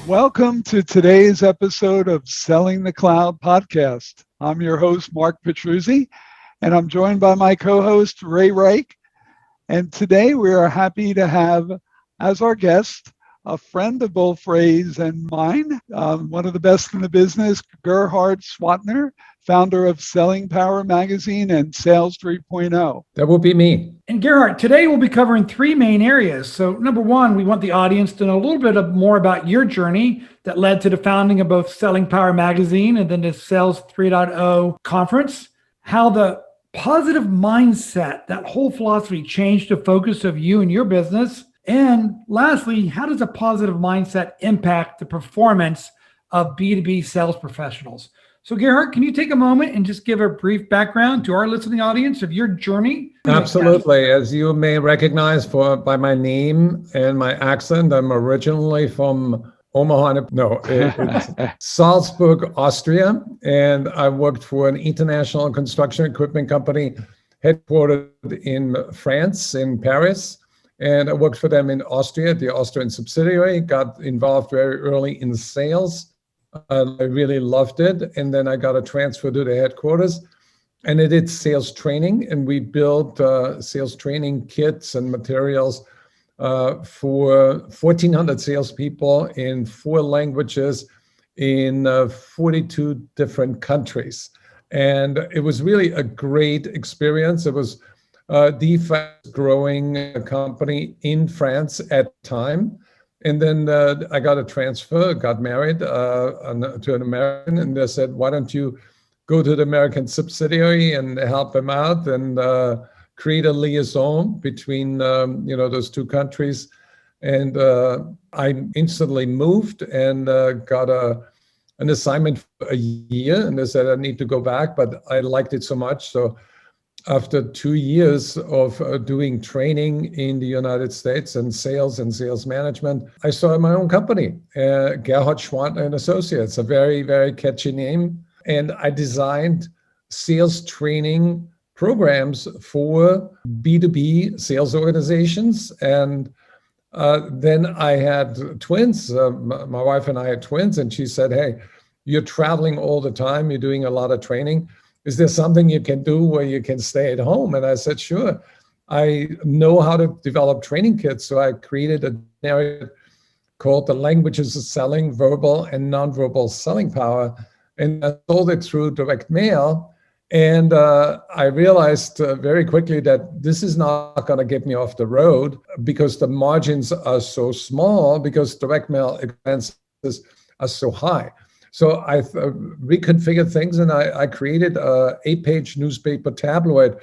Welcome to today's episode of Selling the Cloud podcast. I'm your host, Mark Petruzzi, and I'm joined by my co-host, Ray Reich. And today we are happy to have as our guest a friend of both Ray's and mine, one of the best in the business, Gerhard Gschwandtner, founder of Selling Power Magazine and Sales 3.0. That will be me. And Gerhard, today we'll be covering three main areas. So number one, we want the audience to know a little bit more about your journey that led to the founding of both Selling Power Magazine and then the Sales 3.0 conference, how the positive mindset, that whole philosophy changed the focus of you and your business. And lastly, how does a positive mindset impact the performance of B2B sales professionals? So Gerhard, can you take a moment and just give a brief background to our listening audience of your journey? Absolutely. As you may recognize by my name and my accent, I'm originally from it's Salzburg, Austria. And I worked for an international construction equipment company headquartered in France, in Paris. And I worked for them in Austria, the Austrian subsidiary, got involved very early in sales. I really loved it. And then I got a transfer to the headquarters and I did sales training. And we built sales training kits and materials for 1,400 salespeople in 4 languages in 42 different countries. And it was really a great experience. It was the fast growing company in France at the time. And then I got a transfer, got married to an American, and they said, why don't you go to the American subsidiary and help them out and create a liaison between those two countries. And I instantly moved and got an assignment for a year. And they said I need to go back, but I liked it so much. So after 2 years of doing training in the United States and sales management, I started my own company, Gerhard Gschwandtner and Associates, a very, very catchy name. And I designed sales training programs for B2B sales organizations. And then I had twins. My wife and I had twins, and she said, hey, you're traveling all the time. You're doing a lot of training. Is there something you can do where you can stay at home? And I said, sure. I know how to develop training kits. So I created a narrative called The Languages of Selling, Verbal and Nonverbal Selling Power. And I sold it through direct mail. And I realized very quickly that this is not going to get me off the road because the margins are so small because direct mail expenses are so high. So I reconfigured things and I created a 8-page newspaper tabloid,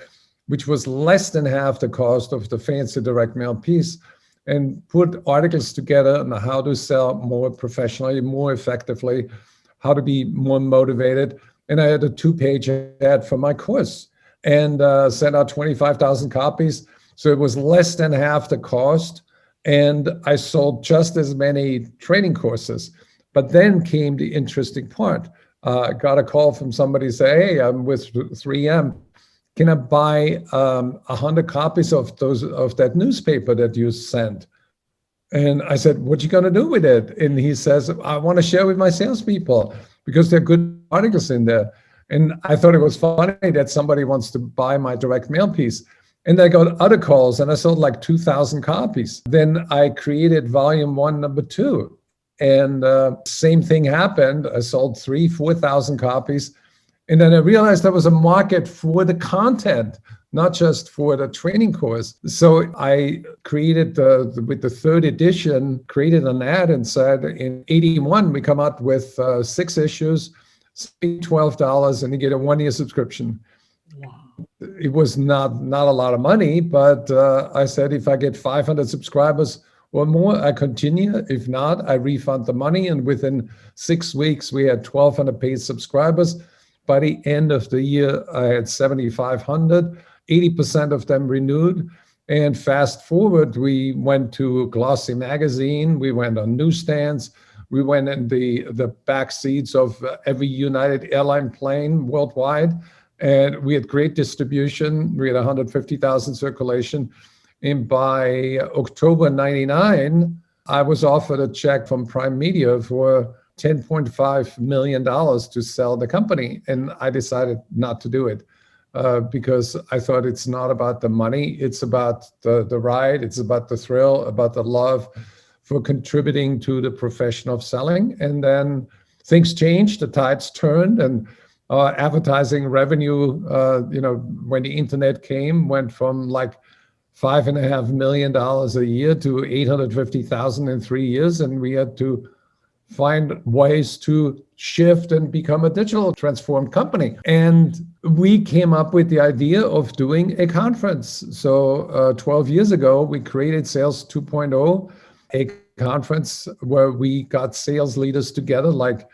which was less than half the cost of the fancy direct mail piece, and put articles together on how to sell more professionally, more effectively, how to be more motivated. And I had a 2-page ad for my course and sent out 25,000 copies. So it was less than half the cost. And I sold just as many training courses. But then came the interesting part. I got a call from somebody say, hey, I'm with 3M. Can I buy 100 copies of that newspaper that you sent? And I said, what you going to do with it? And he says, I want to share with my salespeople because there are good articles in there. And I thought it was funny that somebody wants to buy my direct mail piece. And I got other calls and I sold like 2,000 copies. Then I created volume 1, number 2. And same thing happened. I sold 4,000 copies. And then I realized there was a market for the content, not just for the training course. So I created, with the 3rd edition, created an ad and said, in 81, we come out with 6 issues, $12, and you get a 1-year subscription. Wow. It was not a lot of money, but I said, if I get 500 subscribers or more, I continue. If not, I refund the money. And within 6 weeks, we had 1,200 paid subscribers. By the end of the year, I had 7,500. 80% of them renewed. And fast forward, we went to Glossy magazine. We went on newsstands. We went in the back seats of every United airline plane worldwide. And we had great distribution. We had 150,000 circulation. And by October 99, I was offered a check from Prime Media for $10.5 million to sell the company. And I decided not to do it because I thought it's not about the money. It's about the ride. It's about the thrill, about the love for contributing to the profession of selling. And then things changed, the tides turned, and advertising revenue, when the internet came, went from like $5.5 million a year to $850,000 in 3 years. And we had to find ways to shift and become a digital transformed company. And we came up with the idea of doing a conference. So 12 years ago, we created Sales 2.0, a conference where we got sales leaders together, like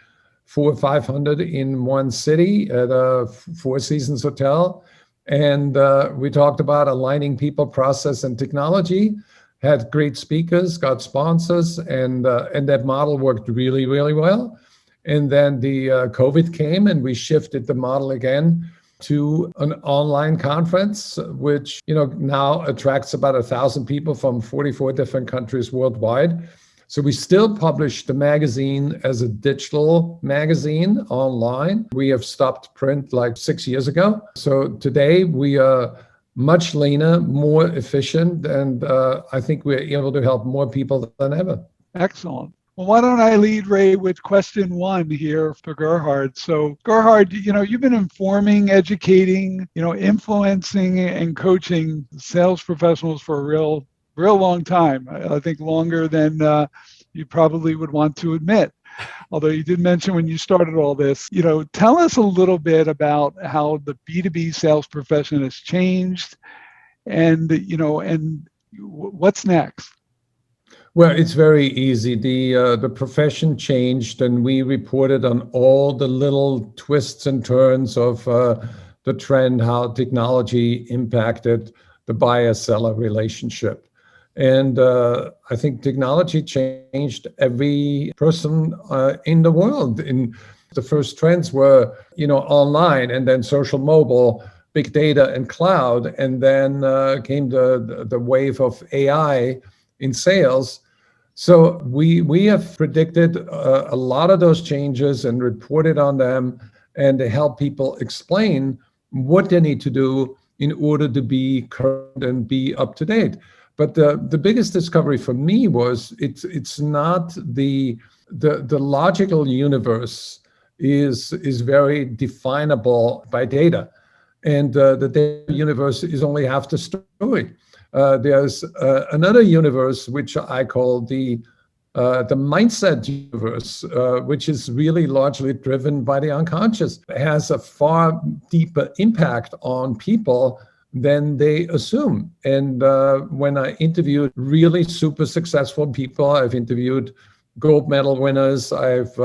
400 or 500 in one city at a Four Seasons hotel. And we talked about aligning people, process, and technology. Had great speakers, got sponsors, and that model worked really, really well. And then the COVID came, and we shifted the model again to an online conference, which now attracts about 1,000 people from 44 different countries worldwide. So we still publish the magazine as a digital magazine online. We have stopped print like 6 years ago. So today we are much leaner, more efficient, and I think we're able to help more people than ever. Excellent. Well, why don't I lead, Ray, with question one here for Gerhard. So, Gerhard, you've been informing, educating, influencing, and coaching sales professionals for a real long time. I think longer than you probably would want to admit. Although you did mention when you started all this, tell us a little bit about how the B2B sales profession has changed and what's next. Well, it's very easy. The profession changed, and we reported on all the little twists and turns of the trend, how technology impacted the buyer-seller relationship. And I think technology changed every person in the world. In the first trends were, online, and then social mobile, big data, and cloud. And then came the wave of AI in sales. So we have predicted a lot of those changes and reported on them, and to help people explain what they need to do in order to be current and be up to date. But the biggest discovery for me was it's not the logical universe is very definable by data, and the data universe is only half the story. There's another universe which I call the mindset universe, which is really largely driven by the unconscious. It has a far deeper impact on people than they assume. And when I interviewed really super successful people, I've interviewed gold medal winners, I've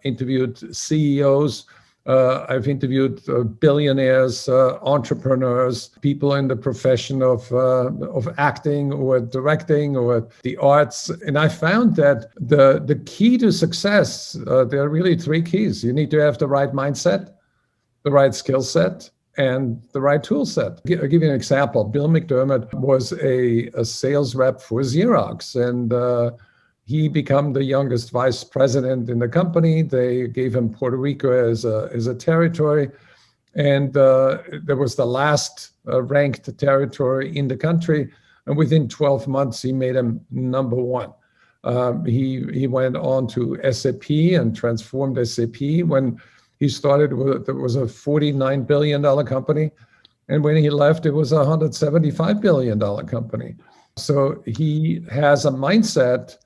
interviewed CEOs, I've interviewed billionaires, entrepreneurs, people in the profession of acting or directing or the arts. And I found that the key to success, there are really three keys. You need to have the right mindset, the right skill set, and the right tool set. I'll give you an example. Bill McDermott was a sales rep for Xerox, and he became the youngest vice president in the company. They gave him Puerto Rico as a territory, and there was the last ranked territory in the country. And within 12 months, he made him number one. He went on to SAP and transformed SAP. When he started, it was a $49 billion company. And when he left, it was a $175 billion company. So he has a mindset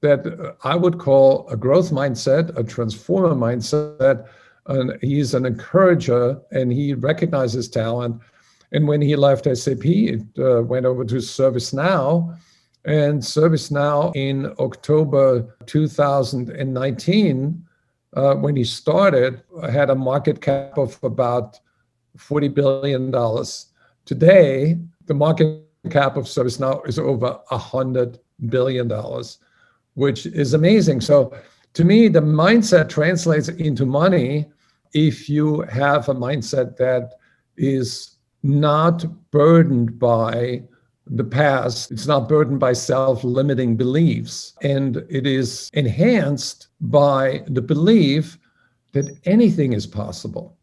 that I would call a growth mindset, a transformer mindset. And he's an encourager, and he recognizes talent. And when he left SAP, it went over to ServiceNow. And ServiceNow in October 2019, when he started, had a market cap of about $40 billion. Today, the market cap of ServiceNow is over $100 billion, which is amazing. So to me, the mindset translates into money if you have a mindset that is not burdened by the past. It's not burdened by self-limiting beliefs. And it is enhanced by the belief that anything is possible.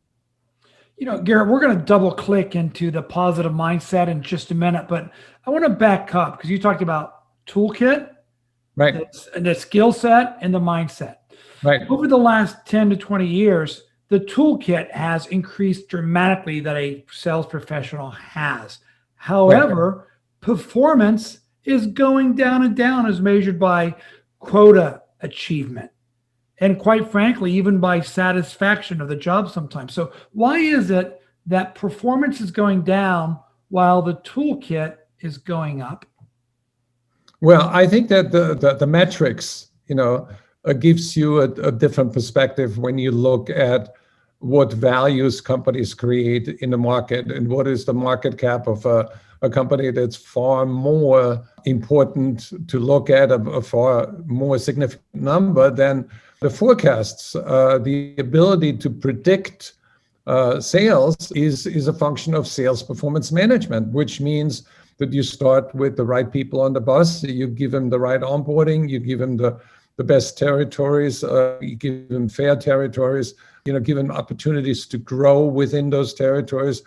Gerhard, we're going to double click into the positive mindset in just a minute, but I want to back up because you talked about toolkit, Right. the skill set, and the mindset. Right. Over the last 10 to 20 years, the toolkit has increased dramatically that a sales professional has. However, performance is going down and down as measured by quota achievement. And quite frankly, even by satisfaction of the job sometimes. So why is it that performance is going down while the toolkit is going up? Well, I think that the metrics, gives you a different perspective when you look at what values companies create in the market and what is the market cap of a company. That's far more important to look at, a far more significant number than the forecasts. The ability to predict sales is a function of sales performance management, which means that you start with the right people on the bus, you give them the right onboarding, you give them the best territories, you give them fair territories, give them opportunities to grow within those territories,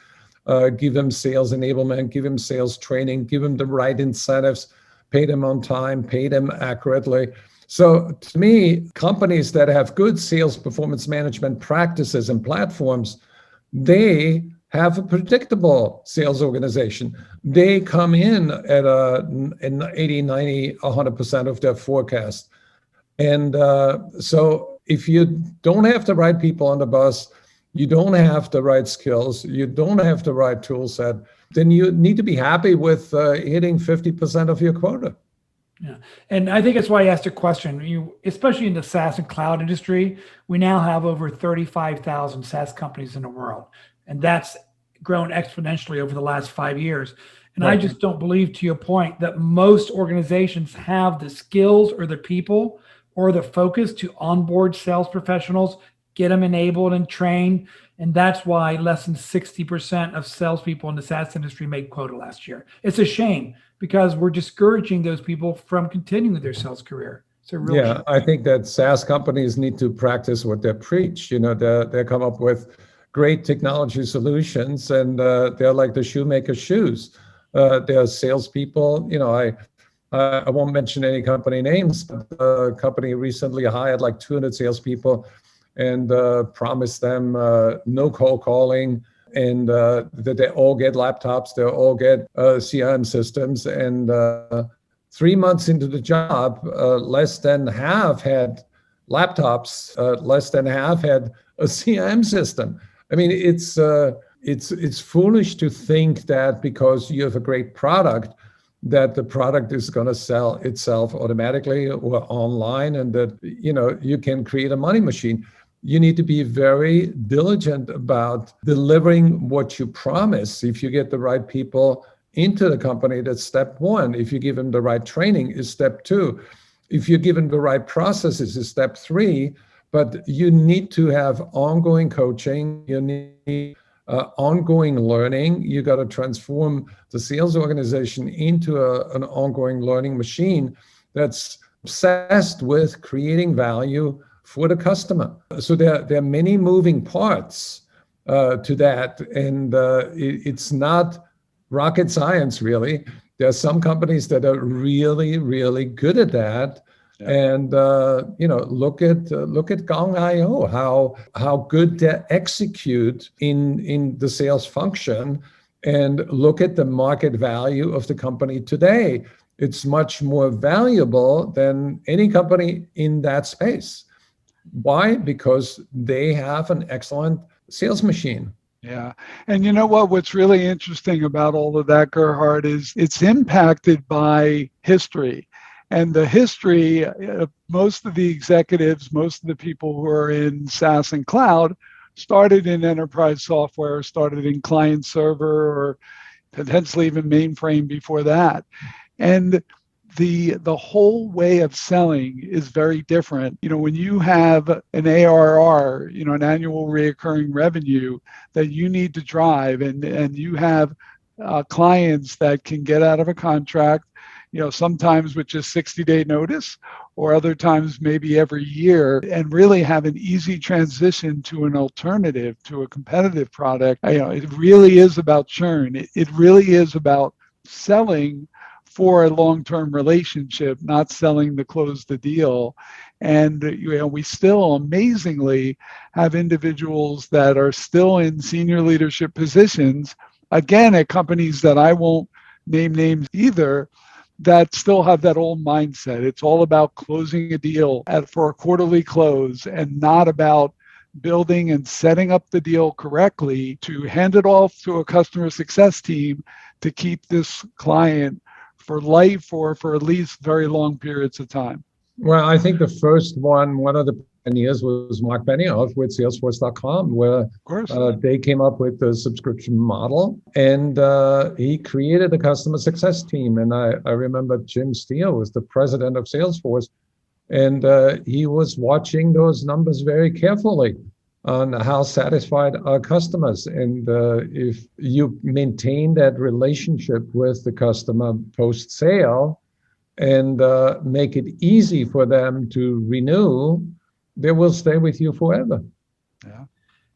give them sales enablement, give them sales training, give them the right incentives, pay them on time, pay them accurately. So to me, companies that have good sales performance management practices and platforms, they have a predictable sales organization. They come in at an 80, 90, 100% of their forecast. And so if you don't have the right people on the bus, you don't have the right skills, you don't have the right tool set, then you need to be happy with hitting 50% of your quota. Yeah. And I think that's why I asked a question. Especially in the SaaS and cloud industry, we now have over 35,000 SaaS companies in the world. And that's grown exponentially over the last 5 years. And I just don't believe, to your point, that most organizations have the skills or the people or the focus to onboard sales professionals, get them enabled and trained. And that's why less than 60% of salespeople in the SaaS industry made quota last year. It's a shame because we're discouraging those people from continuing their sales career. It's a real shame. I think that SaaS companies need to practice what they preach. They come up with great technology solutions, and they're like the shoemaker's shoes. They're salespeople. I won't mention any company names, but the company recently hired like 200 salespeople and promised them no cold calling, and that they all get laptops, they all get CRM systems. And 3 months into the job, less than half had laptops, less than half had a CRM system. I mean, it's foolish to think that because you have a great product, that the product is going to sell itself automatically or online, and that you can create a money machine. You need to be very diligent about delivering what you promise. If you get the right people into the company, that's step one. If you give them the right training, is step two. If you give them the right processes, is step three. But you need to have ongoing coaching. You need ongoing learning. You got to transform the sales organization into an ongoing learning machine that's obsessed with creating value for the customer. So there are many moving parts to that, and it's not rocket science, really. There are some companies that are really, really good at that. Yeah. And look at Gong.io, how good they execute in the sales function, and look at the market value of the company today. It's much more valuable than any company in that space. Why? Because they have an excellent sales machine. Yeah. And you know what? What's really interesting about all of that, Gerhard, is it's impacted by history. And the history, most of the executives, most of the people who are in SaaS and cloud started in enterprise software, started in client server, or potentially even mainframe before that. And the whole way of selling is very different. When you have an ARR, an annual recurring revenue that you need to drive, and you have clients that can get out of a contract, sometimes with just 60-day notice, or other times maybe every year, and really have an easy transition to an alternative, to a competitive product. It really is about churn. It really is about selling for a long-term relationship, not selling to close the deal. And we still amazingly have individuals that are still in senior leadership positions, again, at companies that I won't name names either, that still have that old mindset. It's all about closing a deal for a quarterly close, and not about building and setting up the deal correctly to hand it off to a customer success team to keep this client for life or for at least very long periods of time. Well, I think the first one of the pioneers was Mark Benioff with Salesforce.com, where they came up with the subscription model, and he created a customer success team. And I remember Jim Steele was the president of Salesforce, and he was watching those numbers very carefully on how satisfied our customers. And if you maintain that relationship with the customer post-sale and make it easy for them to renew, they will stay with you forever.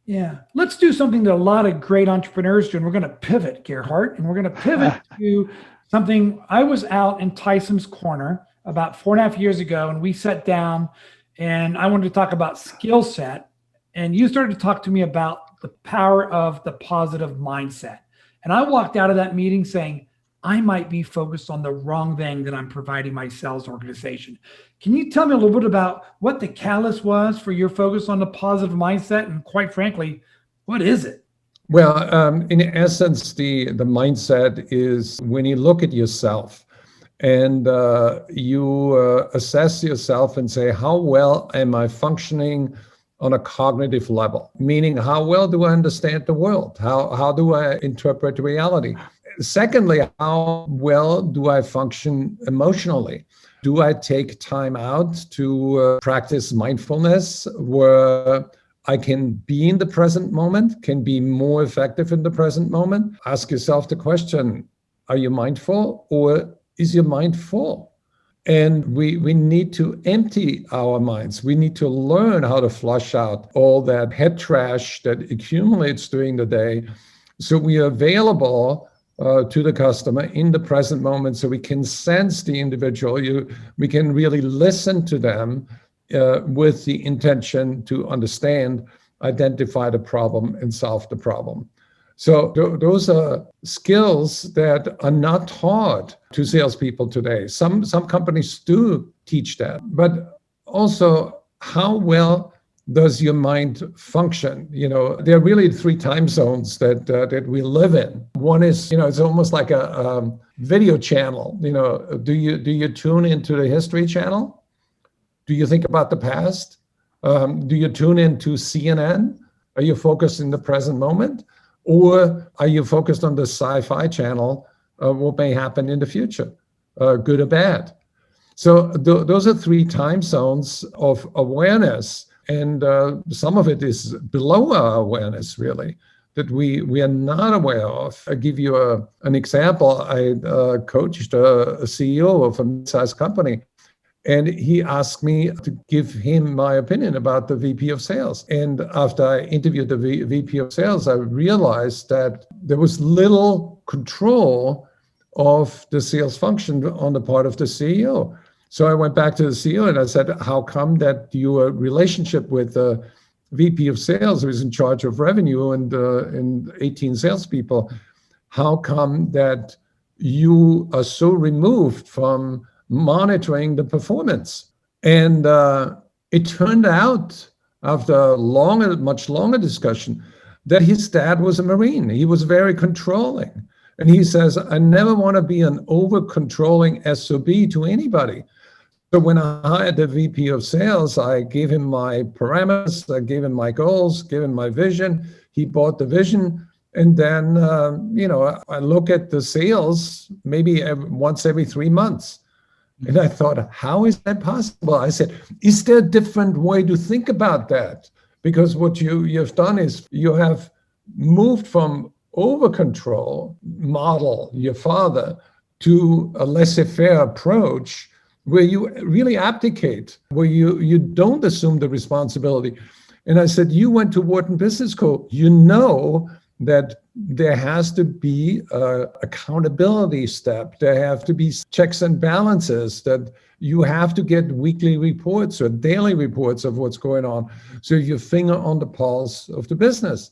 Yeah. Let's do something that a lot of great entrepreneurs do. And we're going to pivot, Gerhard, and we're going to pivot to something. I was out in Tyson's Corner about 4.5 years ago, and we sat down and I wanted to talk about skill set. And you started to talk to me about the power of the positive mindset. And I walked out of that meeting saying, I might be focused on the wrong thing that I'm providing my sales organization. Can you tell me a little bit about what the catalyst was for your focus on the positive mindset? And quite frankly, what is it? Well, in essence, the mindset is when you look at yourself and you assess yourself and say, how well am I functioning on a cognitive level? Meaning, how well do I understand the world? How do I interpret reality? Secondly, how well do I function emotionally? Do I take time out to practice mindfulness, where I can be in the present moment, can be more effective in the present moment? Ask yourself the question, are you mindful, or is your mind full? And we need to empty our minds. We need to learn how to flush out all that head trash that accumulates during the day, so we are available to the customer in the present moment, so we can sense the individual. We can really listen to them with the intention to understand, identify the problem, and solve the problem. So those are skills that are not taught to salespeople today. Some companies do teach that, but also, how well does your mind function? There are really 3 time zones that we live in. One is, it's almost like a video channel. Do you tune into the History Channel? Do you think about the past? Do you tune into CNN? Are you focused in the present moment? Or are you focused on the Sci-Fi Channel, what may happen in the future, good or bad? So those are 3 time zones of awareness. And some of it is below our awareness, really, that we are not aware of. I'll give you an example. I coached a CEO of a mid-sized company, and he asked me to give him my opinion about the VP of sales. And after I interviewed the VP of sales, I realized that there was little control of the sales function on the part of the CEO. So I went back to the CEO and I said, how come that your relationship with the VP of sales, who is in charge of revenue and 18 salespeople, how come that you are so removed from monitoring the performance? And it turned out, after a much longer discussion, that his dad was a Marine. He was very controlling. And he says, I never want to be an over-controlling SOB to anybody. So when I hired the VP of sales, I gave him my parameters, I gave him my goals, gave him my vision. He bought the vision. And then, I look at the sales maybe once every 3 months. And I thought, how is that possible? I said, is there a different way to think about that? Because what you've done is you have moved from over control model your father to a laissez-faire approach where you really abdicate, where you don't assume the responsibility. And I said, you went to Wharton Business School. You know that there has to be an accountability step. There have to be checks and balances, that you have to get weekly reports or daily reports of what's going on. So your finger on the pulse of the business.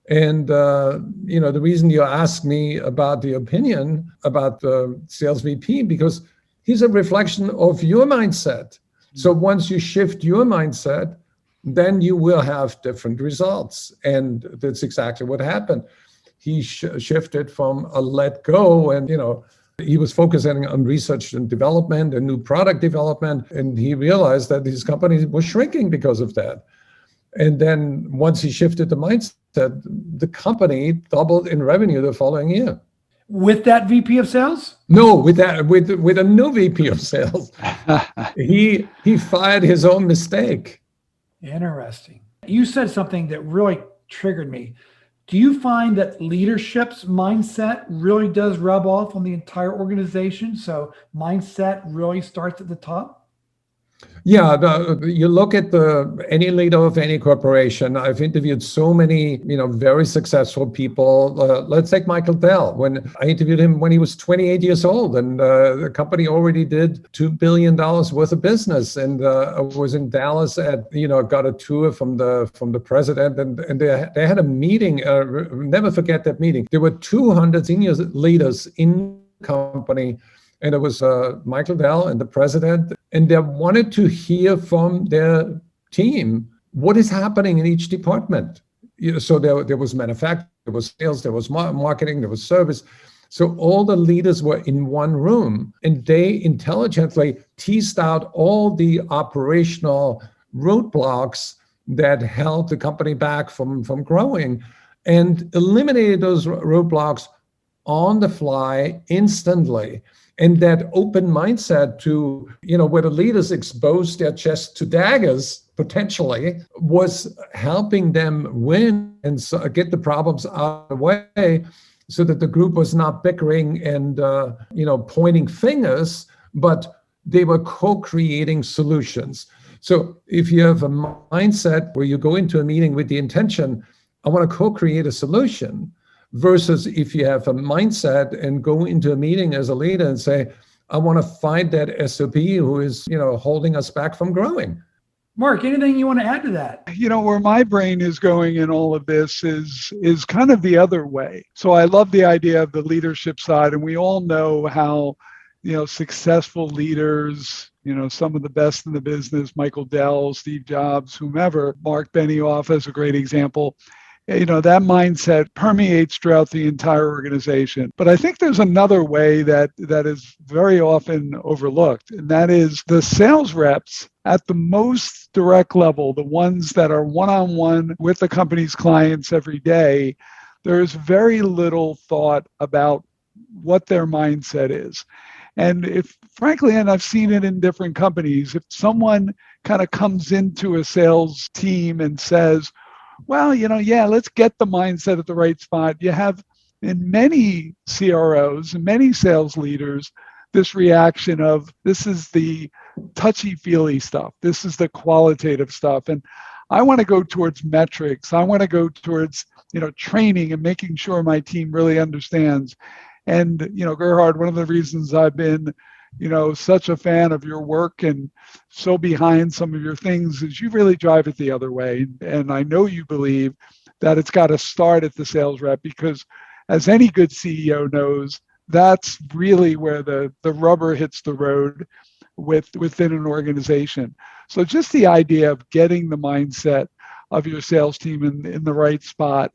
And, the reason you asked me about the opinion about the sales VP, because he's a reflection of your mindset. So once you shift your mindset, then you will have different results. And that's exactly what happened. He shifted from a let go, and, he was focusing on research and development and new product development. And he realized that his company was shrinking because of that. And then once he shifted the mindset, the company doubled in revenue the following year. With that VP of sales? No, with a new VP of sales. He fired his own mistake. Interesting. You said something that really triggered me. Do you find that leadership's mindset really does rub off on the entire organization? So mindset really starts at the top? Yeah, you look at any leader of any corporation. I've interviewed so many, very successful people. Let's take Michael Dell. When I interviewed him when he was 28 years old, and the company already did $2 billion worth of business. And I was in Dallas got a tour from the president, and they had a meeting. Never forget that meeting. There were 200 senior leaders in the company. And it was Michael Dell and the president, and they wanted to hear from their team what is happening in each department. So there was manufacturing, there was sales, there was marketing, there was service. So all the leaders were in one room, and they intelligently teased out all the operational roadblocks that held the company back from growing, and eliminated those roadblocks on the fly instantly. And that open mindset to, where the leaders exposed their chest to daggers, potentially, was helping them win and get the problems out of the way, so that the group was not bickering and, pointing fingers, but they were co-creating solutions. So if you have a mindset where you go into a meeting with the intention, I want to co-create a solution, versus if you have a mindset and go into a meeting as a leader and say, I want to find that SOP who is, holding us back from growing. Mark, anything you want to add to that? Where my brain is going in all of this is kind of the other way. So I love the idea of the leadership side, and we all know how, successful leaders, some of the best in the business, Michael Dell, Steve Jobs, whomever, Mark Benioff as a great example. That mindset permeates throughout the entire organization. But I think there's another way that is very often overlooked, and that is the sales reps at the most direct level, the ones that are one-on-one with the company's clients every day. There's very little thought about what their mindset is. And frankly, and I've seen it in different companies, if someone kind of comes into a sales team and says, well, let's get the mindset at the right spot. You have in many CROs and many sales leaders this reaction of, this is the touchy-feely stuff. This is the qualitative stuff. And I want to go towards metrics. I want to go towards, training and making sure my team really understands. And, Gerhard, one of the reasons I've been such a fan of your work and so behind some of your things is you really drive it the other way. And I know you believe that it's got to start at the sales rep, because as any good CEO knows, that's really where the rubber hits the road within an organization. So just the idea of getting the mindset of your sales team in the right spot,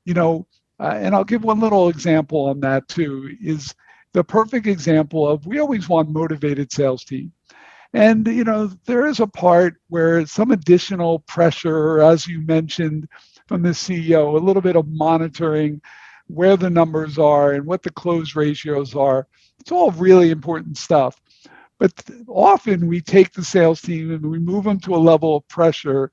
and I'll give one little example on that too, is the perfect example of, we always want motivated sales team. And, there is a part where some additional pressure, as you mentioned, from the CEO, a little bit of monitoring where the numbers are and what the close ratios are. It's all really important stuff. But often we take the sales team and we move them to a level of pressure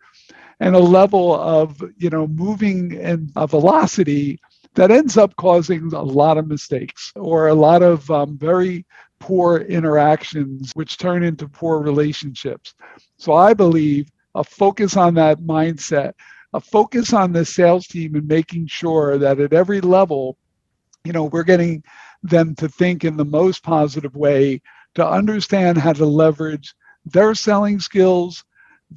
and a level of, moving and a velocity that ends up causing a lot of mistakes or a lot of very poor interactions, which turn into poor relationships. So I believe a focus on that mindset, a focus on the sales team and making sure that at every level, we're getting them to think in the most positive way, to understand how to leverage their selling skills,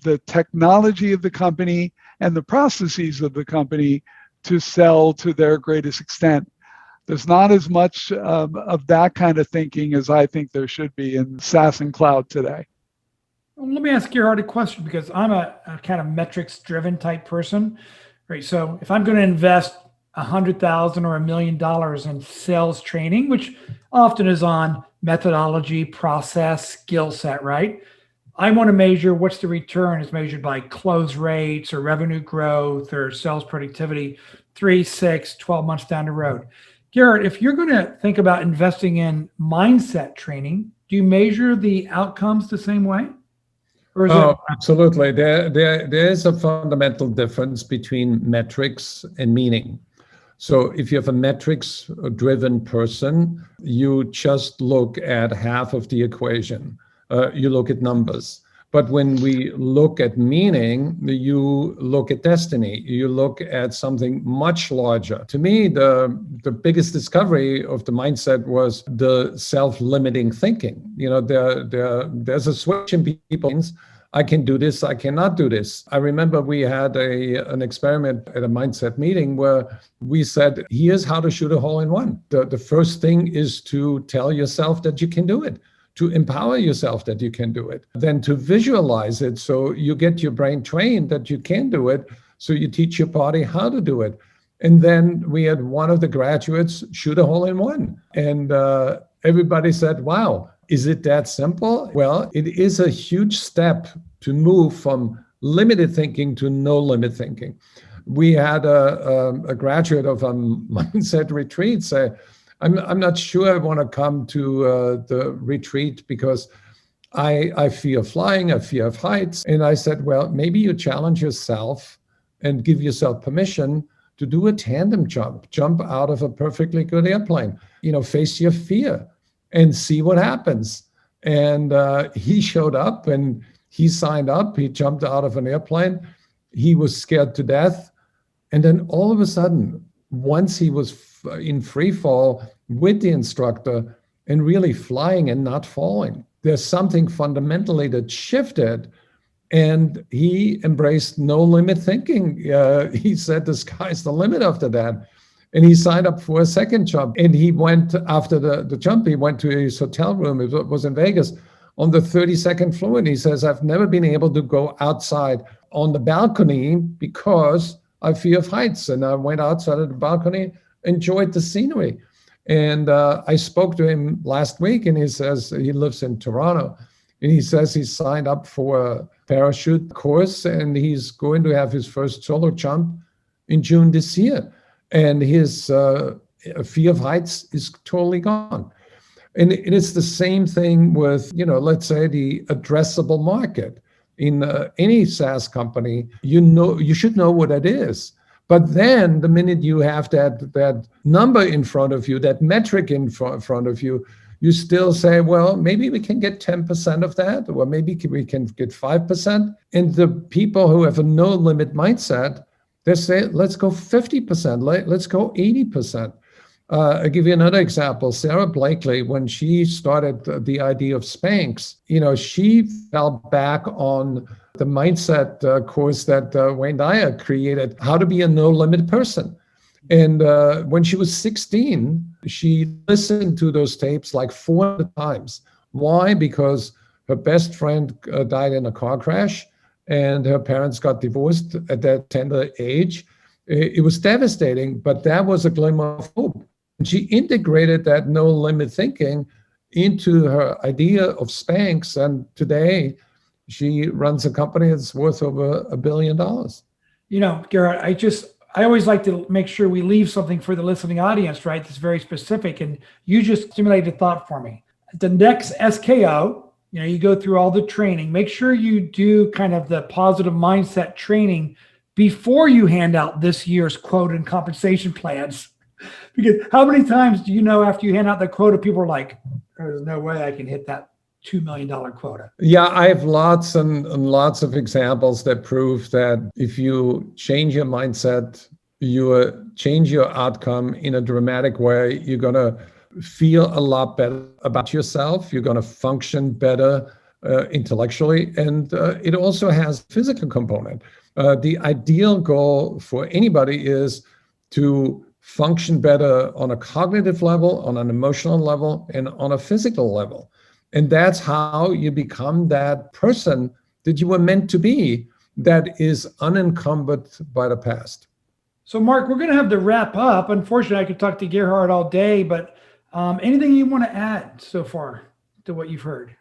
the technology of the company, and the processes of the company to sell to their greatest extent. There's not as much of that kind of thinking as I think there should be in SaaS and cloud today. Well, let me ask Gerhard a question, because I'm a kind of metrics-driven type person, right? So if I'm going to invest $100,000 or $1 million in sales training, which often is on methodology, process, skill set, right? I want to measure what's the return is measured by close rates or revenue growth or sales productivity 3, 6, 12 months down the road. Gerhard, if you're going to think about investing in mindset training, do you measure the outcomes the same way? Or is absolutely. There is a fundamental difference between metrics and meaning. So if you have a metrics-driven person, you just look at half of the equation. You look at numbers. But when we look at meaning, you look at destiny. You look at something much larger. To me, the biggest discovery of the mindset was the self-limiting thinking. There's a switch in people's, I can do this, I cannot do this. I remember we had an experiment at a mindset meeting where we said, here's how to shoot a hole in one. The first thing is to tell yourself that you can do it, to empower yourself that you can do it, then to visualize it so you get your brain trained that you can do it, so you teach your body how to do it. And then we had one of the graduates shoot a hole in one. And everybody said, wow, is it that simple? Well, it is a huge step to move from limited thinking to no limit thinking. We had a graduate of a mindset retreat say, I'm not sure I want to come to the retreat because I fear flying, I fear of heights. And I said, well, maybe you challenge yourself and give yourself permission to do a tandem jump out of a perfectly good airplane, face your fear and see what happens. And he showed up and he signed up. He jumped out of an airplane. He was scared to death. And then all of a sudden, once he was in free fall with the instructor and really flying and not falling, there's something fundamentally that shifted. And he embraced no limit thinking. He said the sky's the limit after that. And he signed up for a second jump. And he went, after the jump, he went to his hotel room. It was in Vegas on the 32nd floor. And he says, I've never been able to go outside on the balcony because I fear of heights. And I went outside of the balcony, enjoyed the scenery. And I spoke to him last week, and he says he lives in Toronto. And he says he signed up for a parachute course, and he's going to have his first solo jump in June this year. And his fear of heights is totally gone. And it's the same thing with, let's say the addressable market. In any SaaS company, you should know what it is. But then the minute you have that number in front of you, that metric in front of you, you still say, well, maybe we can get 10% of that, or maybe we can get 5%. And the people who have a no limit mindset, they say, let's go 50%, let's go 80%. I'll give you another example. Sarah Blakely, when she started the idea of Spanx, she fell back on the mindset course that Wayne Dyer created, how to be a no-limit person. And when she was 16, she listened to those tapes like 400 times. Why? Because her best friend died in a car crash, and her parents got divorced at that tender age. It was devastating, but that was a glimmer of hope. And she integrated that no-limit thinking into her idea of Spanx, and today she runs a company that's worth over $1 billion. Gerhard, I always like to make sure we leave something for the listening audience, right? That's very specific. And you just stimulated thought for me. The next SKO, you go through all the training. Make sure you do kind of the positive mindset training before you hand out this year's quote and compensation plans. Because how many times do you know after you hand out the quota, people are like, there's no way I can hit that $2 million quota? Yeah, I have lots and lots of examples that prove that if you change your mindset, you change your outcome in a dramatic way, you're going to feel a lot better about yourself. You're going to function better intellectually. And it also has a physical component. The ideal goal for anybody is to function better on a cognitive level, on an emotional level, and on a physical level. And that's how you become that person that you were meant to be, that is unencumbered by the past. So, Mark, we're going to have to wrap up. Unfortunately, I could talk to Gerhard all day, but anything you want to add so far to what you've heard?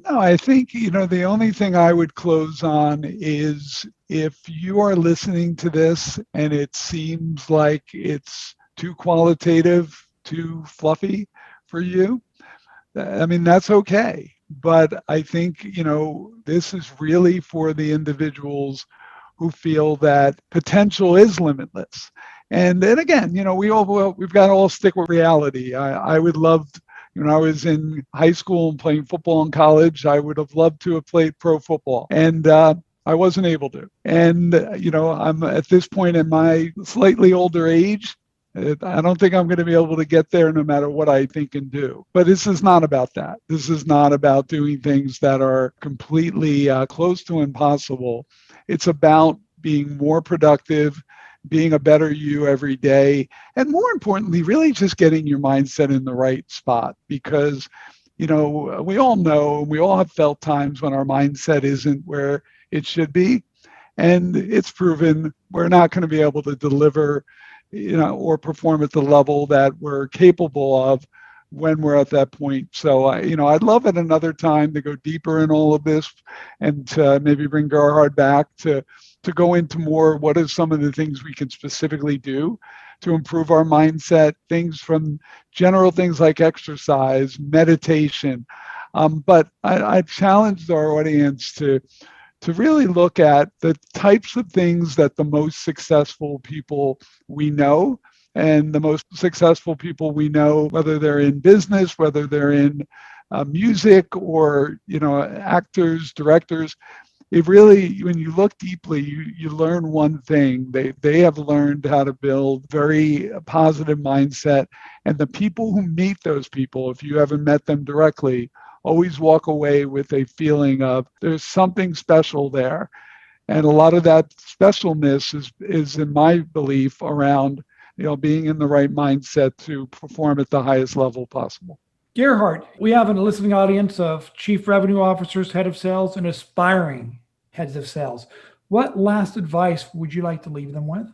No, I think, the only thing I would close on is if you are listening to this and it seems like it's too qualitative, too fluffy for you, I mean, that's okay. But I think, this is really for the individuals who feel that potential is limitless. And then again, we've got to all stick with reality. I would love, when I was in high school and playing football in college, I would have loved to have played pro football. And I wasn't able to. And, I'm at this point in my slightly older age, I don't think I'm going to be able to get there no matter what I think and do. But this is not about that. This is not about doing things that are completely close to impossible. It's about being more productive, being a better you every day, and more importantly, really just getting your mindset in the right spot. Because, we all know, we all have felt times when our mindset isn't where it should be. And it's proven we're not going to be able to deliver or perform at the level that we're capable of when we're at that point. So, I'd love at another time to go deeper in all of this and to maybe bring Gerhard back to go into more what are some of the things we can specifically do to improve our mindset, things from general things like exercise, meditation. But I challenged our audience to really look at the types of things that the most successful people we know, and the most successful people we know, whether they're in business, whether they're in music or, actors, directors, it really, when you look deeply, you learn one thing. They have learned how to build very positive mindset. And the people who meet those people, if you haven't met them directly, always walk away with a feeling of there's something special there. And a lot of that specialness is in my belief around, being in the right mindset to perform at the highest level possible. Gerhard, we have a listening audience of chief revenue officers, head of sales, and aspiring heads of sales. What last advice would you like to leave them with?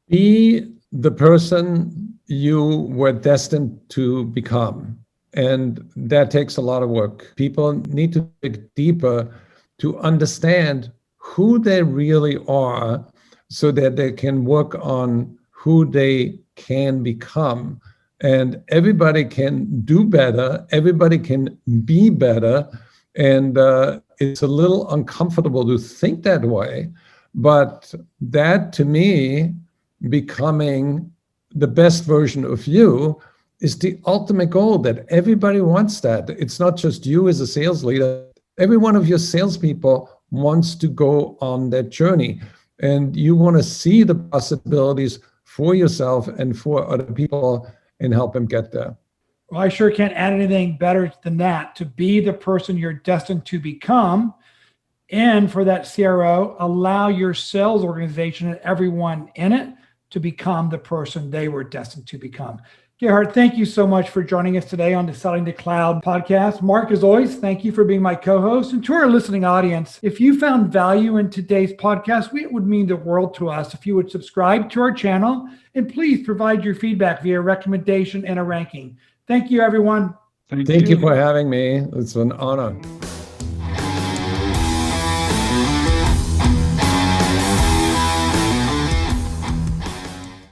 Be the person you were destined to become. And that takes a lot of work. People need to dig deeper to understand who they really are so that they can work on who they can become. And everybody can do better. Everybody can be better. And it's a little uncomfortable to think that way. But that, to me, becoming the best version of you is the ultimate goal, that everybody wants that. It's not just you as a sales leader. Every one of your salespeople wants to go on that journey. And you want to see the possibilities for yourself and for other people and help them get there. Well, I sure can't add anything better than that. To be the person you're destined to become. And for that CRO, allow your sales organization and everyone in it to become the person they were destined to become. Gerhard, thank you so much for joining us today on the Selling the Cloud podcast. Mark, as always, thank you for being my co-host. And to our listening audience, if you found value in today's podcast, it would mean the world to us if you would subscribe to our channel, and please provide your feedback via recommendation and a ranking. Thank you, everyone. Thank you for having me. It's an honor.